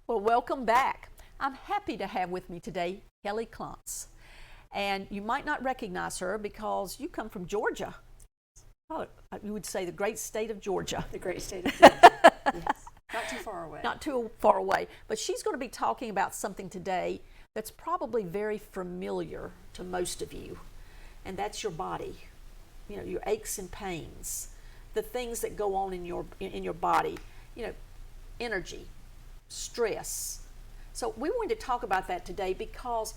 Well, welcome back. I'm happy to have with me today Kelly Klontz. And you might not recognize her because you come from Georgia. Oh, you would say the great state of Georgia. The great state of Georgia. Yes. Not too far away. Not too far away. But she's going to be talking about something today that's probably very familiar to most of you, and that's your body. You know, your aches and pains, the things that go on in your body. You know, energy, stress. So we wanted to talk about that today because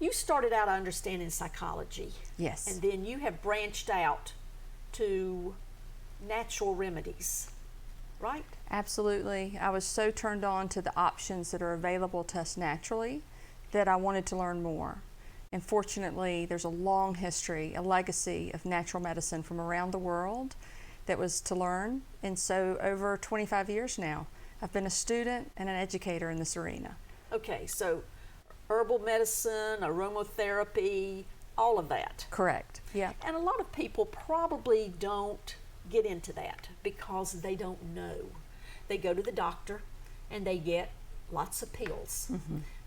you started out, I understand, in psychology. Yes. And then you have branched out to natural remedies, right? Absolutely. I was so turned on to the options that are available to us naturally that I wanted to learn more. And fortunately, there's a long history, a legacy of natural medicine from around the world that was to learn. And so over 25 years now, I've been a student and an educator in this arena. Okay, so herbal medicine, aromatherapy, all of that. Correct. Yeah. And a lot of people probably don't get into that because they don't know. They go to the doctor and they get lots of pills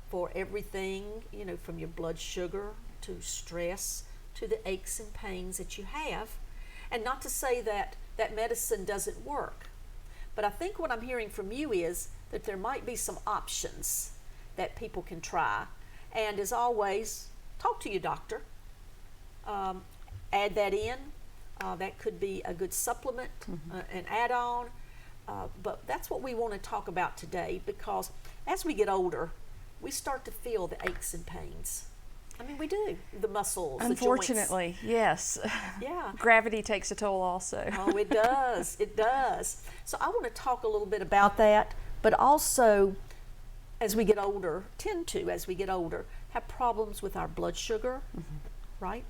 for everything, you know, from your blood sugar to stress to the aches and pains that you have. And not to say that that medicine doesn't work, but I think what I'm hearing from you is that there might be some options that people can try. And as always, talk to your doctor. Add that in. That could be a good supplement, an add-on. But that's what we want to talk about today, because as we get older, we start to feel the aches and pains. I mean, we do. The muscles, Unfortunately, the yes. joints. Yeah. Gravity takes a toll also. Oh, it does. It does. So I want to talk a little bit about that, but also as we get older, as we get older, have problems with our blood sugar, right?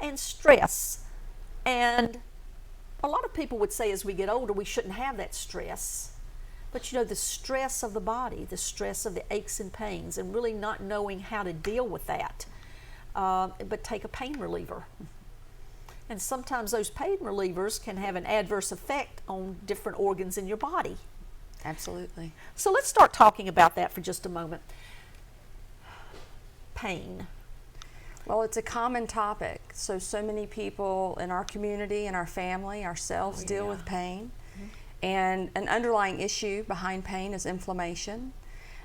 And stress. And a lot of people would say as we get older, we shouldn't have that stress. But you know, the stress of the body, the stress of the aches and pains, and really not knowing how to deal with that, but take a pain reliever. And sometimes those pain relievers can have an adverse effect on different organs in your body. Absolutely. So let's start talking about that for just a moment. Pain. Well, it's a common topic. So many people in our community, in our family, ourselves deal with pain. And an underlying issue behind pain is inflammation.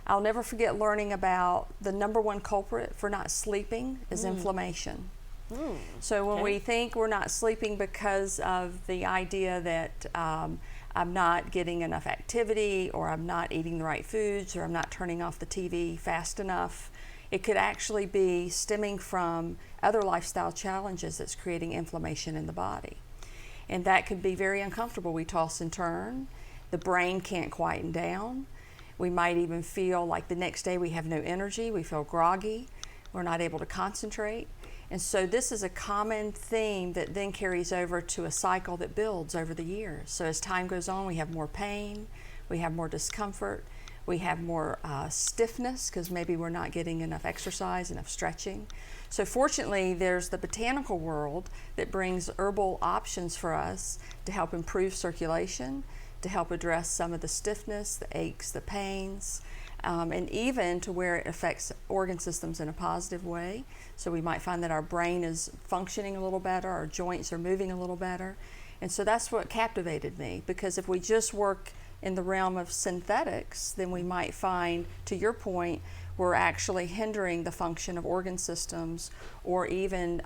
I'll never forget learning about the number one culprit for not sleeping is inflammation. So when we think we're not sleeping because of the idea that I'm not getting enough activity, or I'm not eating the right foods, or I'm not turning off the TV fast enough, it could actually be stemming from other lifestyle challenges that's creating inflammation in the body. And that could be very uncomfortable. We toss and turn. The brain can't quieten down. We might even feel like the next day we have no energy. We feel groggy. We're not able to concentrate. And so this is a common theme that then carries over to a cycle that builds over the years. So as time goes on, we have more pain, we have more discomfort, we have more stiffness because maybe we're not getting enough exercise, enough stretching. So fortunately, there's the botanical world that brings herbal options for us to help improve circulation, to help address some of the stiffness, the aches, the pains, and even to where it affects organ systems in a positive way. So we might find that our brain is functioning a little better, our joints are moving a little better. And so that's what captivated me, because if we just work in the realm of synthetics, then we might find, to your point, we're actually hindering the function of organ systems, or even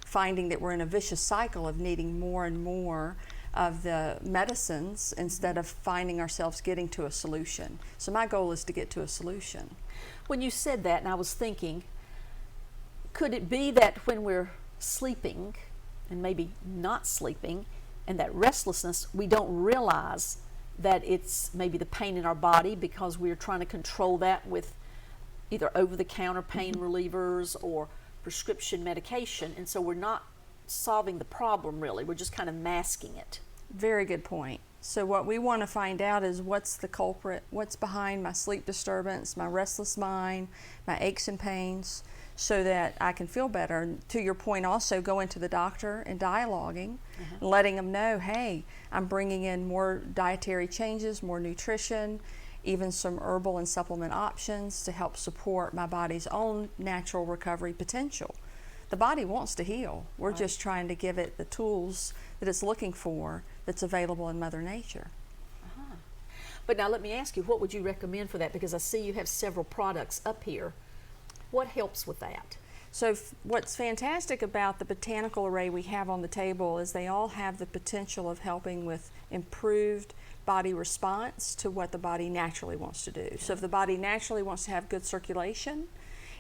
finding that we're in a vicious cycle of needing more and more of the medicines instead of finding ourselves getting to a solution. So my goal is to get to a solution. When you said that, and I was thinking, could it be that when we're sleeping and maybe not sleeping, and that restlessness, we don't realize that it's maybe the pain in our body because we're trying to control that with either over-the-counter pain relievers or prescription medication, and so we're not solving the problem really, we're just kind of masking it. Very good point. So what we want to find out is what's the culprit, what's behind my sleep disturbance, my restless mind, my aches and pains, so that I can feel better. And to your point, also going to the doctor and dialoguing, and letting them know, hey, I'm bringing in more dietary changes, more nutrition, even some herbal and supplement options to help support my body's own natural recovery potential. The body wants to heal. We're just trying to give it the tools that it's looking for that's available in Mother Nature. But now let me ask you, what would you recommend for that? Because I see you have several products up here. What helps with that? So what's fantastic about the botanical array we have on the table is they all have the potential of helping with improved body response to what the body naturally wants to do. So if the body naturally wants to have good circulation,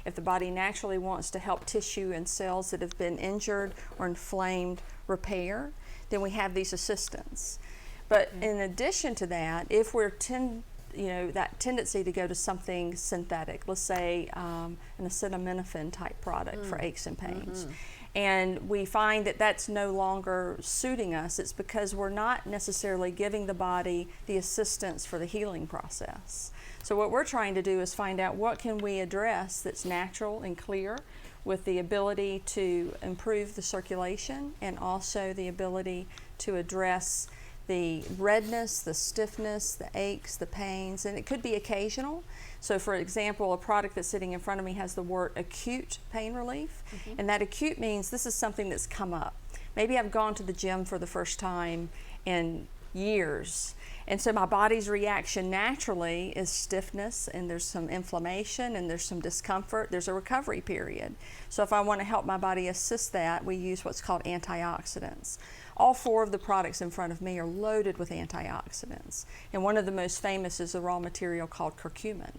if the body naturally wants to help tissue and cells that have been injured or inflamed repair, then we have these assistants. But in addition to that, if we're that tendency to go to something synthetic, let's say an acetaminophen type product for aches and pains, and we find that that's no longer suiting us, it's because we're not necessarily giving the body the assistance for the healing process. So what we're trying to do is find out what can we address that's natural and clear with the ability to improve the circulation and also the ability to address the redness, the stiffness, the aches, the pains, and it could be occasional. So for example, a product that's sitting in front of me has the word acute pain relief, and that acute means this is something that's come up. Maybe I've gone to the gym for the first time in years, and so my body's reaction naturally is stiffness, and there's some inflammation, and there's some discomfort. There's a recovery period. So if I want to help my body assist that, we use what's called antioxidants. All 4 of the products in front of me are loaded with antioxidants. And one of the most famous is a raw material called curcumin.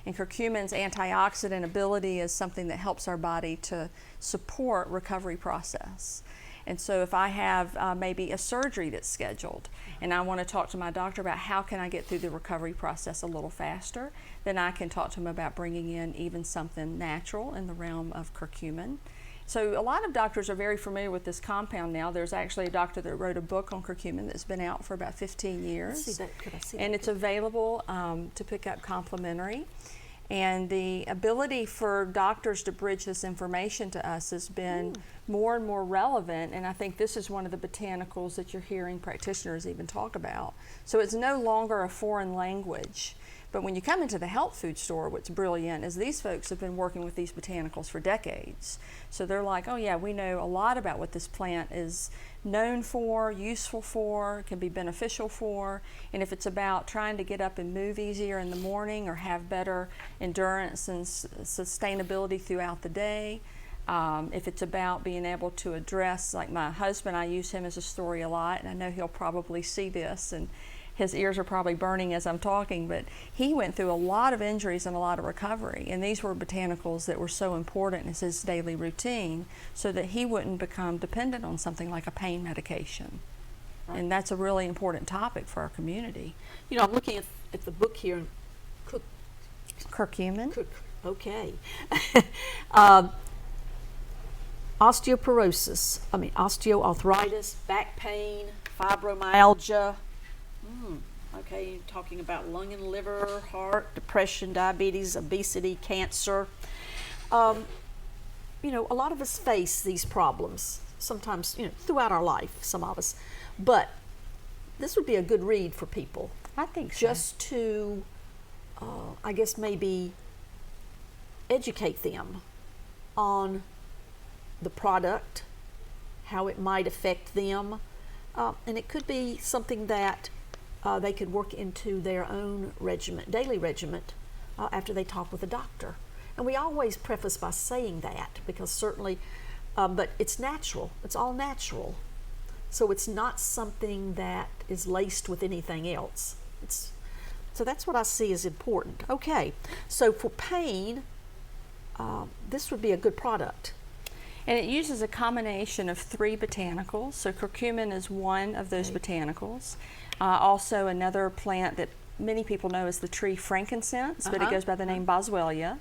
And curcumin's antioxidant ability is something that helps our body to support recovery process. And so if I have maybe a surgery that's scheduled and I want to talk to my doctor about how can I get through the recovery process a little faster, then I can talk to him about bringing in even something natural in the realm of curcumin. So a lot of doctors are very familiar with this compound now. There's actually a doctor that wrote a book on curcumin that's been out for about 15 years. See that? Could I see and that? It's available to pick up complimentary. And the ability for doctors to bridge this information to us has been more and more relevant, and I think this is one of the botanicals that you're hearing practitioners even talk about. So it's no longer a foreign language. But when you come into the health food store, what's brilliant is these folks have been working with these botanicals for decades. So they're like, oh yeah, we know a lot about what this plant is known for, useful for, can be beneficial for, and if it's about trying to get up and move easier in the morning or have better endurance and sustainability throughout the day, if it's about being able to address, like my husband, I use him as a story a lot, and I know he'll probably see this, and his ears are probably burning as I'm talking, but he went through a lot of injuries and a lot of recovery, and these were botanicals that were so important in his daily routine so that he wouldn't become dependent on something like a pain medication. Right. And that's a really important topic for our community. You know, I'm looking at the book here. Curcumin. Okay. Osteoarthritis, back pain, fibromyalgia. Okay, talking about lung and liver, heart, depression, diabetes, obesity, cancer. A lot of us face these problems sometimes, throughout our life, some of us. But this would be a good read for people. I think so. Just to, I guess, maybe educate them on the product, how it might affect them. And it could be something that they could work into their own daily regimen, after they talk with a doctor. And we always preface by saying that because certainly, but it's natural. It's all natural. So it's not something that is laced with anything else. So that's what I see as important. Okay, so for pain, this would be a good product. And it uses a combination of 3 botanicals. So curcumin is one of those botanicals. Also another plant that many people know is the tree frankincense, but it goes by the name boswellia,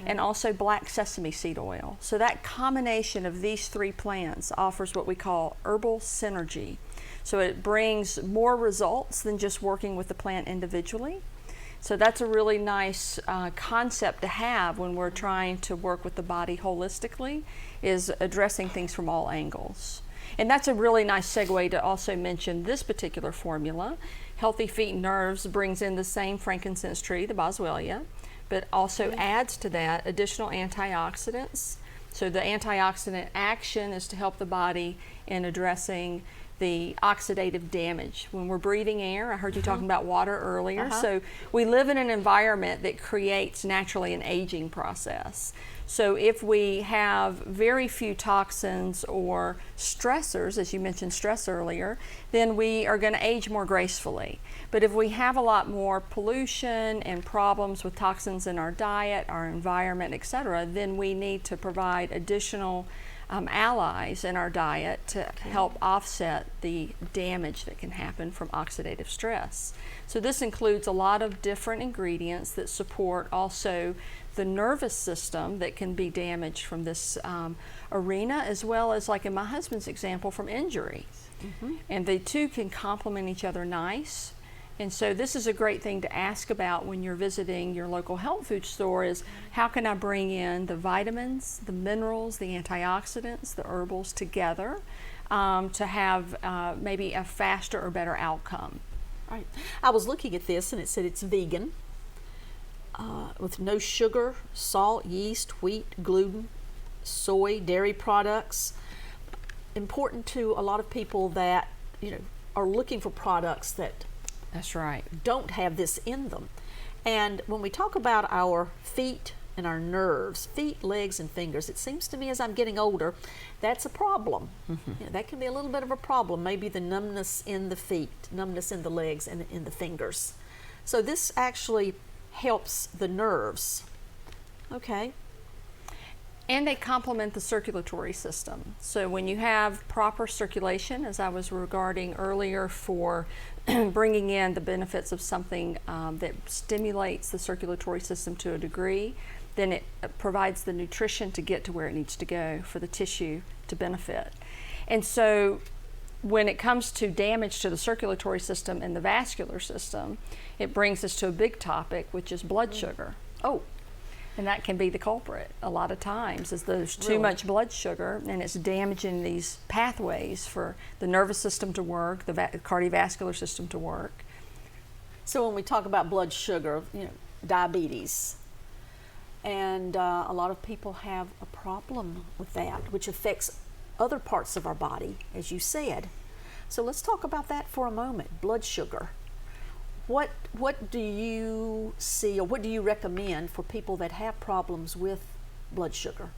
and also black sesame seed oil. So that combination of these 3 plants offers what we call herbal synergy. So it brings more results than just working with the plant individually. So that's a really nice concept to have when we're trying to work with the body holistically, is addressing things from all angles. And that's a really nice segue to also mention this particular formula. Healthy Feet and Nerves brings in the same frankincense tree, the boswellia, but also adds to that additional antioxidants. So the antioxidant action is to help the body in addressing the oxidative damage. When we're breathing air, I heard you talking about water earlier, so we live in an environment that creates naturally an aging process. So if we have very few toxins or stressors, as you mentioned stress earlier, then we are going to age more gracefully. But if we have a lot more pollution and problems with toxins in our diet, our environment, etc., then we need to provide additional allies in our diet to help offset the damage that can happen from oxidative stress. So this includes a lot of different ingredients that support also the nervous system that can be damaged from this arena, as well as, like in my husband's example, from injury. And the two can complement each other nice. And so this is a great thing to ask about when you're visiting your local health food store, is how can I bring in the vitamins, the minerals, the antioxidants, the herbals together to have maybe a faster or better outcome. Right. I was looking at this and it said it's vegan, with no sugar, salt, yeast, wheat, gluten, soy, dairy products. Important to a lot of people that, are looking for products that That's right. don't have this in them. And when we talk about our feet and our nerves, feet, legs, and fingers, it seems to me as I'm getting older, that's a problem. That can be a little bit of a problem, maybe the numbness in the feet, numbness in the legs, and in the fingers. So this actually helps the nerves. Okay. And they complement the circulatory system. So when you have proper circulation, as I was regarding earlier for bringing in the benefits of something that stimulates the circulatory system to a degree, then it provides the nutrition to get to where it needs to go for the tissue to benefit. And so when it comes to damage to the circulatory system and the vascular system, it brings us to a big topic, which is blood sugar. Oh, and that can be the culprit a lot of times, is there's too much blood sugar and it's damaging these pathways for the nervous system to work, the cardiovascular system to work. So when we talk about blood sugar, diabetes, and a lot of people have a problem with that, which affects other parts of our body, as you said. So let's talk about that for a moment, blood sugar. What do you see, or what do you recommend for people that have problems with blood sugar?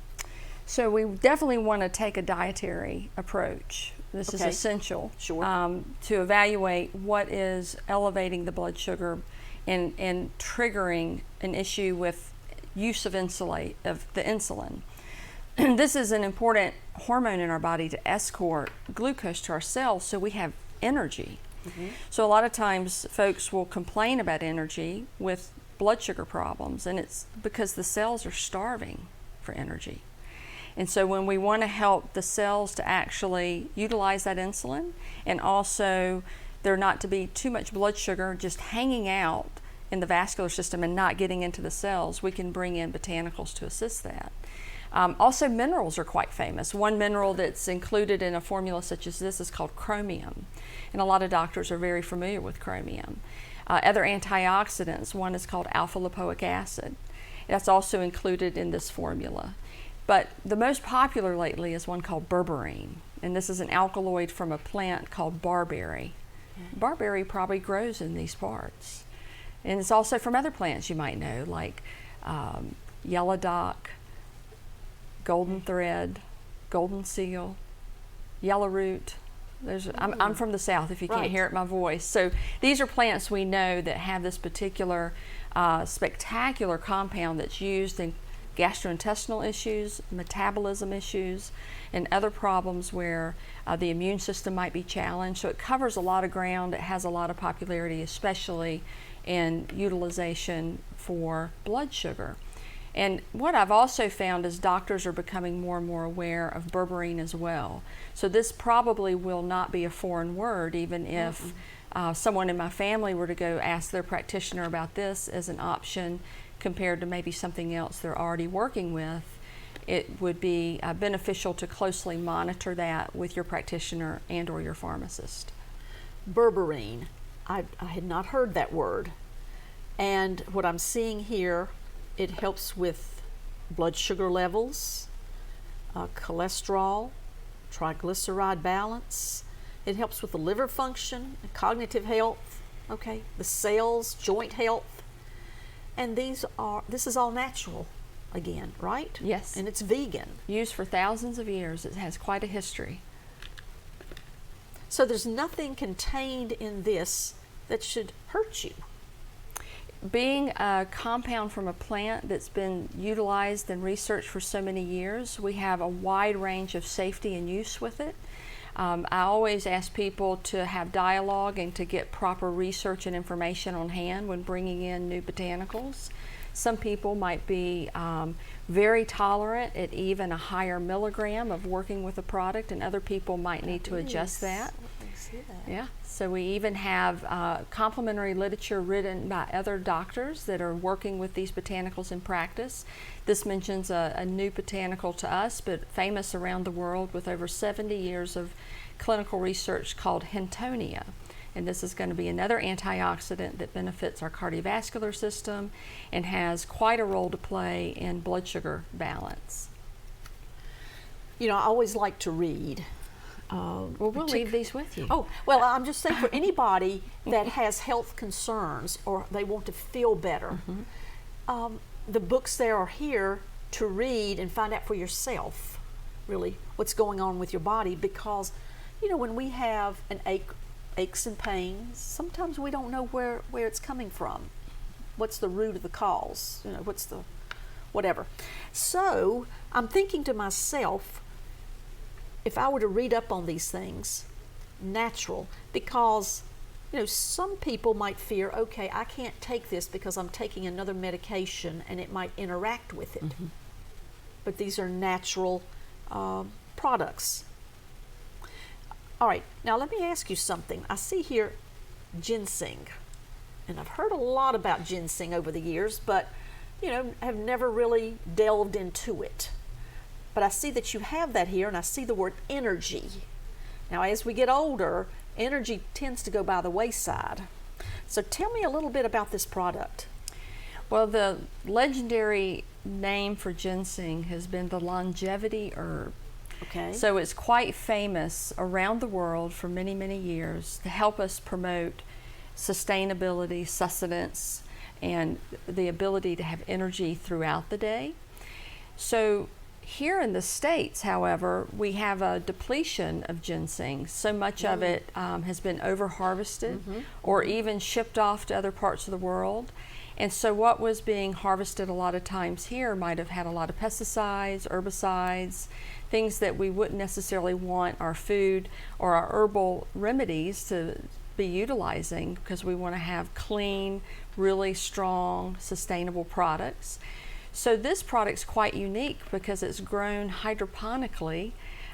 So we definitely want to take a dietary approach. This is essential to evaluate what is elevating the blood sugar and triggering an issue with use of the insulin. This is an important hormone in our body to escort glucose to our cells so we have energy. So a lot of times folks will complain about energy with blood sugar problems, and it's because the cells are starving for energy. And so when we want to help the cells to actually utilize that insulin, and also there not to be too much blood sugar just hanging out in the vascular system and not getting into the cells, we can bring in botanicals to assist that. Also, minerals are quite famous. One mineral that's included in a formula such as this is called chromium, and a lot of doctors are very familiar with chromium. Other antioxidants, one is called alpha lipoic acid. That's also included in this formula. But the most popular lately is one called berberine, and this is an alkaloid from a plant called barberry. Barberry probably grows in these parts. And it's also from other plants you might know, like yellow dock, golden thread, golden seal, yellow root. I'm from the South, if you can't hear it in my voice. So these are plants we know that have this particular spectacular compound that's used in gastrointestinal issues, metabolism issues, and other problems where the immune system might be challenged. So it covers a lot of ground. It has a lot of popularity, especially in utilization for blood sugar. And what I've also found is doctors are becoming more and more aware of berberine as well. So this probably will not be a foreign word, even if someone in my family were to go ask their practitioner about this as an option compared to maybe something else they're already working with. it would be beneficial to closely monitor that with your practitioner and or your pharmacist. Berberine. I had not heard that word. And what I'm seeing here, it helps with blood sugar levels, cholesterol, triglyceride balance. It helps with the liver function, cognitive health, okay, the cells, joint health. And this is all natural again, right? Yes. And it's vegan. Used for thousands of years. It has quite a history. So there's nothing contained in this that should hurt you. Being a compound from a plant that's been utilized and researched for so many years, we have a wide range of safety and use with it. I always ask people to have dialogue and to get proper research and information on hand when bringing in new botanicals. Some people might be very tolerant at even a higher milligram of working with a product, and other people might need to adjust that. I see that. Yeah, so we even have complementary literature written by other doctors that are working with these botanicals in practice. This mentions a new botanical to us, but famous around the world with over 70 years of clinical research called Hentonia. And this is going to be another antioxidant that benefits our cardiovascular system and has quite a role to play in blood sugar balance. You know, I always like to read. Well, we'll leave these with you. Oh, well, I'm just saying for anybody that has health concerns or they want to feel better, the books there are here to read and find out for yourself, really, what's going on with your body. Because, you know, when we have an aches and pains, sometimes we don't know where it's coming from. What's the root of the cause? You know, what's the whatever. So I'm thinking to myself, if I were to read up on these things, natural, because, you know, some people might fear, okay, I can't take this because I'm taking another medication and it might interact with it. But these are natural products. All right, now let me ask you something. I see here ginseng, and I've heard a lot about ginseng over the years, but, you know, have never really delved into it. But I see that you have that here, and I see the word energy. Now, as we get older, energy tends to go by the wayside. So tell me a little bit about this product. Well, the legendary name for ginseng has been the longevity herb. Okay. So it's quite famous around the world for many, many years to help us promote sustainability, sustenance, and the ability to have energy throughout the day. So here in the States, however, we have a depletion of ginseng. So much of it has been over-harvested or even shipped off to other parts of the world. And so what was being harvested a lot of times here might have had a lot of pesticides, herbicides, things that we wouldn't necessarily want our food or our herbal remedies to be utilizing, because we want to have clean, really strong, sustainable products. So this product's quite unique because it's grown hydroponically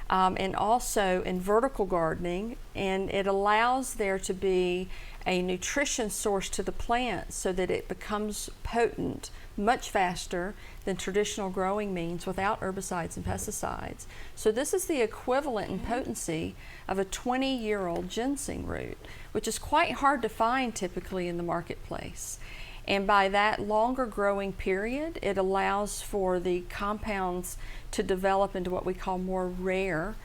and also in vertical gardening, and it allows there to be a nutrition source to the plant so that it becomes potent much faster than traditional growing means without herbicides and pesticides. So this is the equivalent in potency of a 20-year-old ginseng root, which is quite hard to find typically in the marketplace. And by that longer growing period, it allows for the compounds to develop into what we call more rare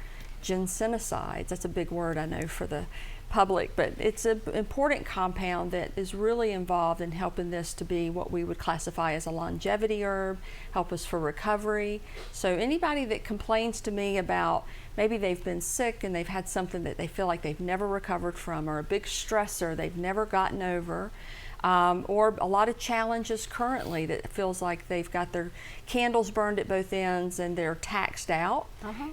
ginsenosides. That's a big word, I know, for the public, but it's an important compound that is really involved in helping this to be what we would classify as a longevity herb, help us for recovery. So anybody that complains to me about maybe they've been sick and they've had something that they feel like they've never recovered from, or a big stressor they've never gotten over, or a lot of challenges currently that feels like they've got their candles burned at both ends and they're taxed out.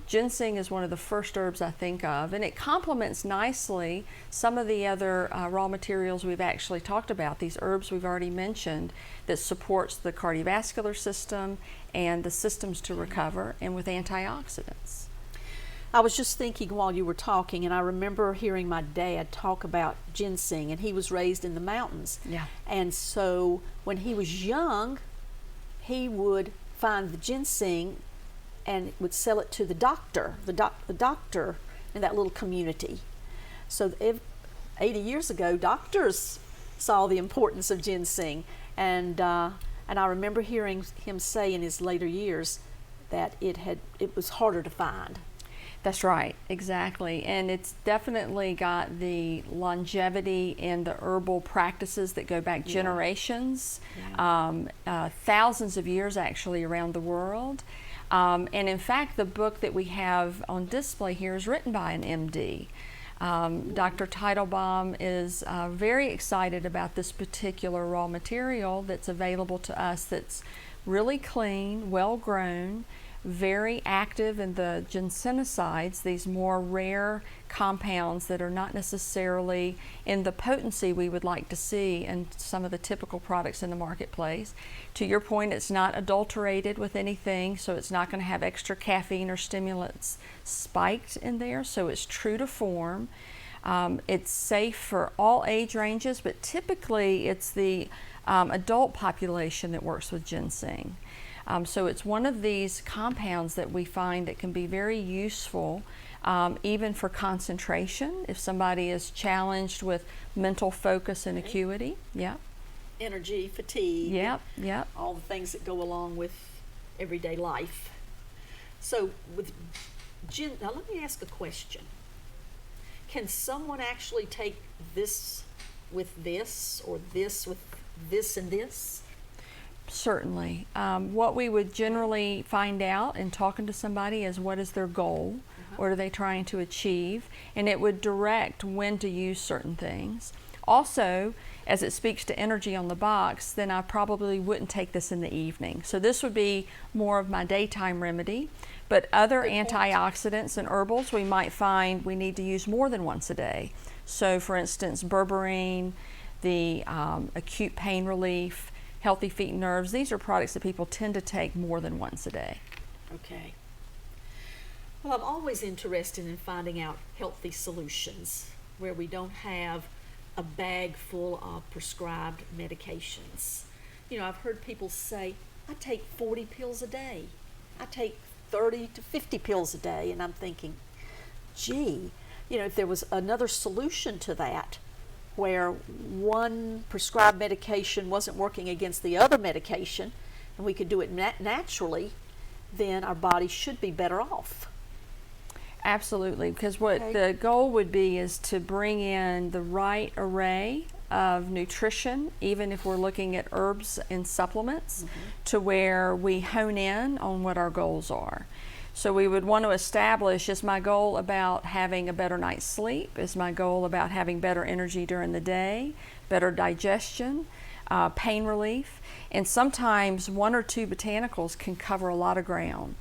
Ginseng is one of the first herbs I think of, and it complements nicely some of the other raw materials we've actually talked about, these herbs we've already mentioned, that supports the cardiovascular system and the systems to recover, and with antioxidants. I was just thinking while you were talking, and I remember hearing my dad talk about ginseng, and he was raised in the mountains. Yeah. And so when he was young, he would find the ginseng and would sell it to the doctor, the doctor in that little community. So 80 years ago, doctors saw the importance of ginseng, and I remember hearing him say in his later years that it was harder to find. That's right, exactly. And it's definitely got the longevity in the herbal practices that go back generations, thousands of years actually around the world. And in fact, the book that we have on display here is written by an MD. Dr. Teitelbaum is very excited about this particular raw material that's available to us that's really clean, well grown, very active in the ginsenosides, these more rare compounds that are not necessarily in the potency we would like to see in some of the typical products in the marketplace. To your point, it's not adulterated with anything, so it's not going to have extra caffeine or stimulants spiked in there, so it's true to form. It's safe for all age ranges, but typically it's the adult population that works with ginseng. So it's one of these compounds that we find that can be very useful even for concentration, if somebody is challenged with mental focus and acuity. Yeah. Energy, fatigue. Yep. All the things that go along with everyday life. So now let me ask a question. Can someone actually take this with this, or this with this and this? Certainly. What we would generally find out in talking to somebody is what is their goal, what are they trying to achieve, and it would direct when to use certain things. Also, as it speaks to energy on the box, then I probably wouldn't take this in the evening. So this would be more of my daytime remedy, but other antioxidants and herbals we might find we need to use more than once a day. So for instance, berberine, the acute pain relief, Healthy Feet and Nerves, these are products that people tend to take more than once a day. Okay. Well, I'm always interested in finding out healthy solutions where we don't have a bag full of prescribed medications. You know, I've heard people say, I take 40 pills a day. I take 30 to 50 pills a day. And I'm thinking, gee, you know, if there was another solution to that, where one prescribed medication wasn't working against the other medication, and we could do it naturally, then our body should be better off. Absolutely, because what the goal would be is to bring in the right array of nutrition, even if we're looking at herbs and supplements, to where we hone in on what our goals are. So we would want to establish, is my goal about having a better night's sleep? Is my goal about having better energy during the day, better digestion, pain relief? And sometimes one or two botanicals can cover a lot of ground.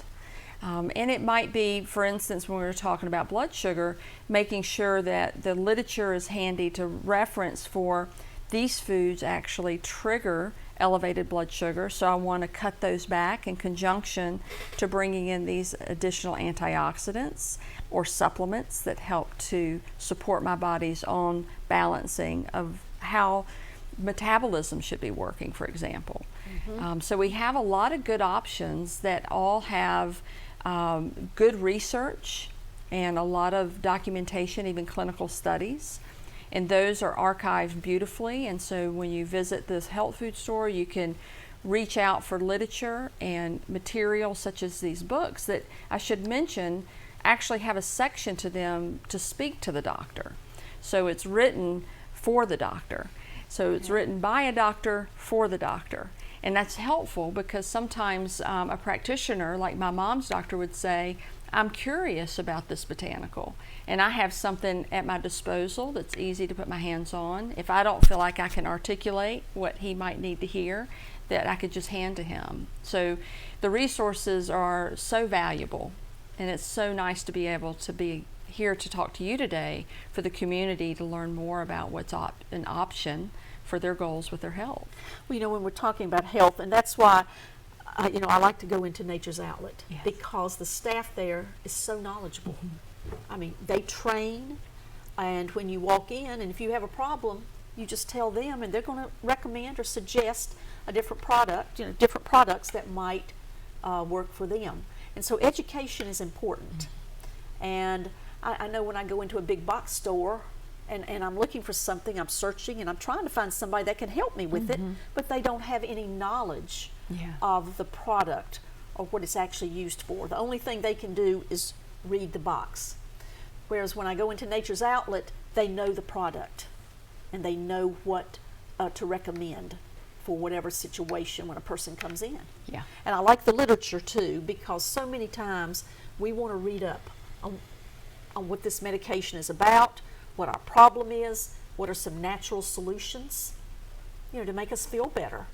And it might be, for instance, when we were talking about blood sugar, making sure that the literature is handy to reference for these foods actually trigger elevated blood sugar, so I want to cut those back in conjunction to bringing in these additional antioxidants or supplements that help to support my body's own balancing of how metabolism should be working, for example. So we have a lot of good options that all have good research and a lot of documentation, even clinical studies. And those are archived beautifully, and so when you visit this health food store, you can reach out for literature and materials such as these books that I should mention actually have a section to them to speak to the doctor. So it's written for the doctor. So it's written by a doctor for the doctor. And that's helpful because sometimes a practitioner, like my mom's doctor, would say, I'm curious about this botanical, and I have something at my disposal that's easy to put my hands on. If I don't feel like I can articulate what he might need to hear, that I could just hand to him. So the resources are so valuable, and it's so nice to be able to be here to talk to you today for the community to learn more about what's an option for their goals with their health. Well, you know, when we're talking about health, and that's why you know, I like to go into Nature's Outlet because the staff there is so knowledgeable. I mean, they train, and when you walk in, and if you have a problem, you just tell them, and they're going to recommend or suggest a different product, you know, different products that might work for them. And so education is important. And I know when I go into a big box store and I'm looking for something, I'm searching and I'm trying to find somebody that can help me with it, but they don't have any knowledge of the product or what it's actually used for. The only thing they can do is read the box. Whereas when I go into Nature's Outlet, they know the product and they know what to recommend for whatever situation when a person comes in. Yeah. And I like the literature too, because so many times we want to read up on what this medication is about, what our problem is, what are some natural solutions, to make us feel better.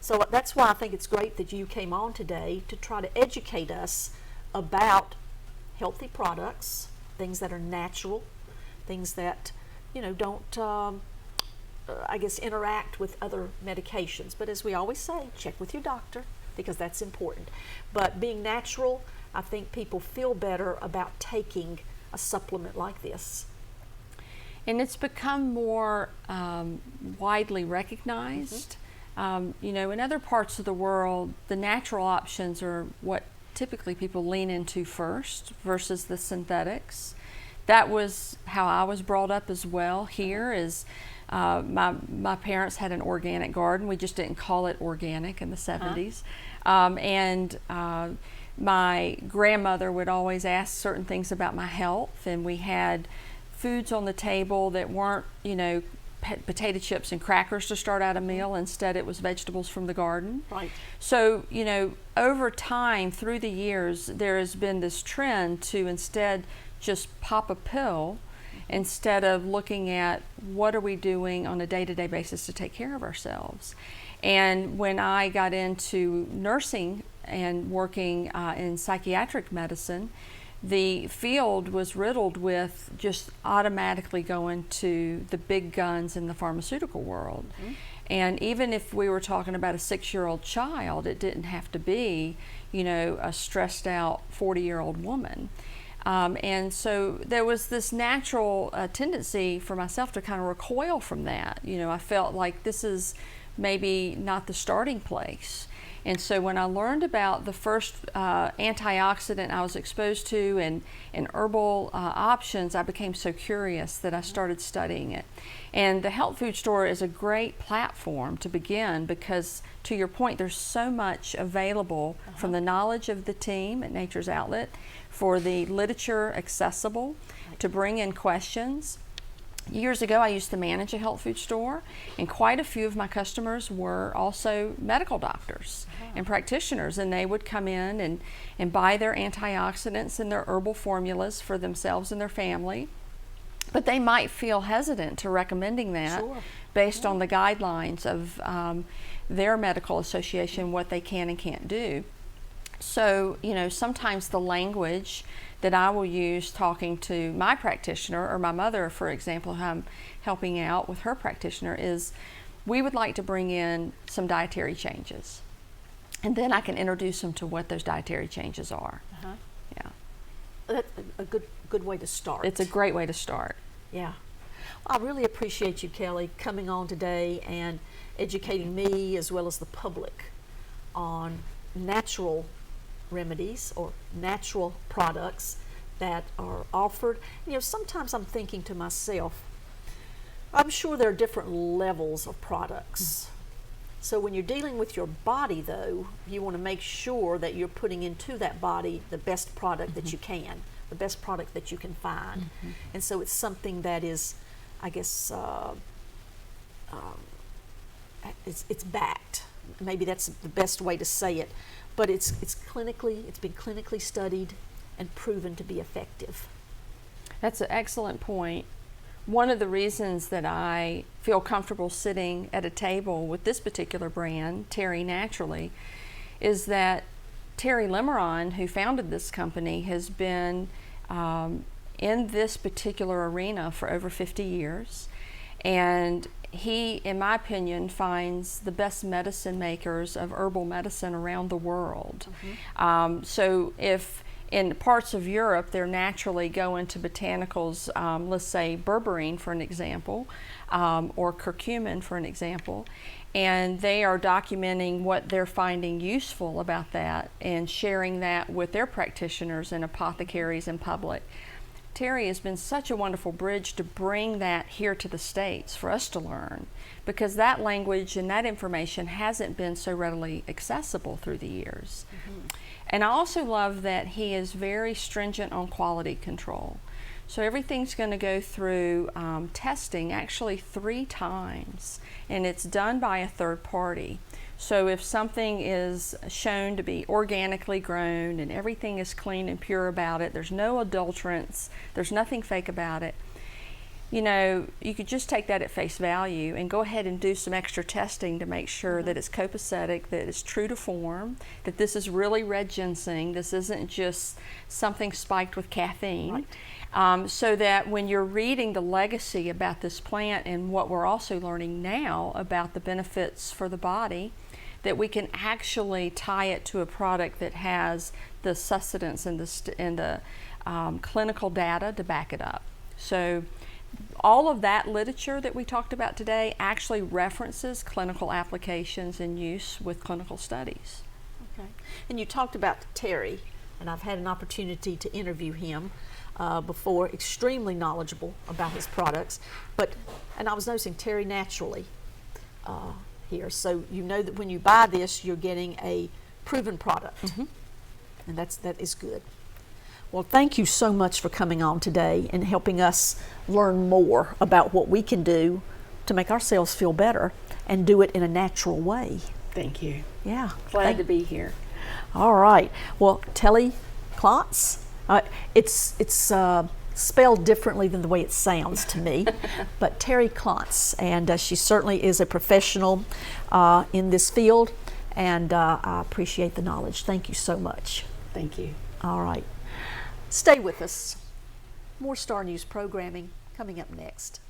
So that's why I think it's great that you came on today to try to educate us about healthy products, things that are natural, things that, don't, interact with other medications. But as we always say, check with your doctor, because that's important. But being natural, I think people feel better about taking a supplement like this. And it's become more widely recognized. In other parts of the world, the natural options are what typically people lean into first versus the synthetics. That was how I was brought up as well. Here is my parents had an organic garden. We just didn't call it organic in the 70s. My grandmother would always ask certain things about my health, and we had foods on the table that weren't, potato chips and crackers to start out a meal. Instead, it was vegetables from the garden. Right. So, over time, through the years, there has been this trend to instead just pop a pill instead of looking at what are we doing on a day-to-day basis to take care of ourselves. And when I got into nursing and working in psychiatric medicine, the field was riddled with just automatically going to the big guns in the pharmaceutical world. And even if we were talking about a 6-year-old child, it didn't have to be, a stressed out 40-year-old woman. And so there was this natural tendency for myself to kind of recoil from that. I felt like this is maybe not the starting place. And so when I learned about the first antioxidant I was exposed to and herbal options, I became so curious that I started studying it. And the health food store is a great platform to begin because, to your point, there's so much available from the knowledge of the team at Nature's Outlet, for the literature accessible, to bring in questions. Years ago, I used to manage a health food store, and quite a few of my customers were also medical doctors and practitioners, and they would come in and buy their antioxidants and their herbal formulas for themselves and their family. But they might feel hesitant to recommending that based on the guidelines of their medical association, what they can and can't do. So, sometimes the language that I will use talking to my practitioner, or my mother, for example, who I'm helping out with her practitioner, is we would like to bring in some dietary changes. And then I can introduce them to what those dietary changes are. Yeah. That's a good way to start. It's a great way to start. Yeah. Well, I really appreciate you, Kelly, coming on today and educating me as well as the public on natural remedies or natural products that are offered. Sometimes I'm thinking to myself, I'm sure there are different levels of products. So when you're dealing with your body, though, you want to make sure that you're putting into that body the best product that you can, the best product that you can find. And so it's something that is, I guess, it's backed. Maybe that's the best way to say it. But it's been clinically studied and proven to be effective. That's an excellent point. One of the reasons that I feel comfortable sitting at a table with this particular brand, Terry Naturally, is that Terry Lemeron, who founded this company, has been in this particular arena for over 50 years. And he, in my opinion, finds the best medicine makers of herbal medicine around the world. So if in parts of Europe they're naturally going to botanicals, let's say berberine for an example, or curcumin for an example, and they are documenting what they're finding useful about that and sharing that with their practitioners and apothecaries in public. Terry has been such a wonderful bridge to bring that here to the States for us to learn, because that language and that information hasn't been so readily accessible through the years. And I also love that he is very stringent on quality control. So everything's going to go through testing actually 3 times, and it's done by a third party. So if something is shown to be organically grown and everything is clean and pure about it, there's no adulterants, there's nothing fake about it, you know, you could just take that at face value and go ahead and do some extra testing to make sure that it's copacetic, that it's true to form, that this is really red ginseng, this isn't just something spiked with caffeine. Right. So that when you're reading the legacy about this plant and what we're also learning now about the benefits for the body, that we can actually tie it to a product that has the sustenance and the clinical data to back it up. So all of that literature that we talked about today actually references clinical applications and use with clinical studies. Okay. And you talked about Terry, and I've had an opportunity to interview him before, extremely knowledgeable about his products. And I was noticing Terry Naturally here. So you know that when you buy this, you're getting a proven product. And that is good. Well, thank you so much for coming on today and helping us learn more about what we can do to make ourselves feel better and do it in a natural way. Thank you. Yeah. Glad to be here. All right. Well, Telly Klontz, it's spelled differently than the way it sounds to me, but Terry Klontz, and she certainly is a professional in this field, and I appreciate the knowledge. Thank you so much. Thank you. All right. Stay with us. More Star News programming coming up next.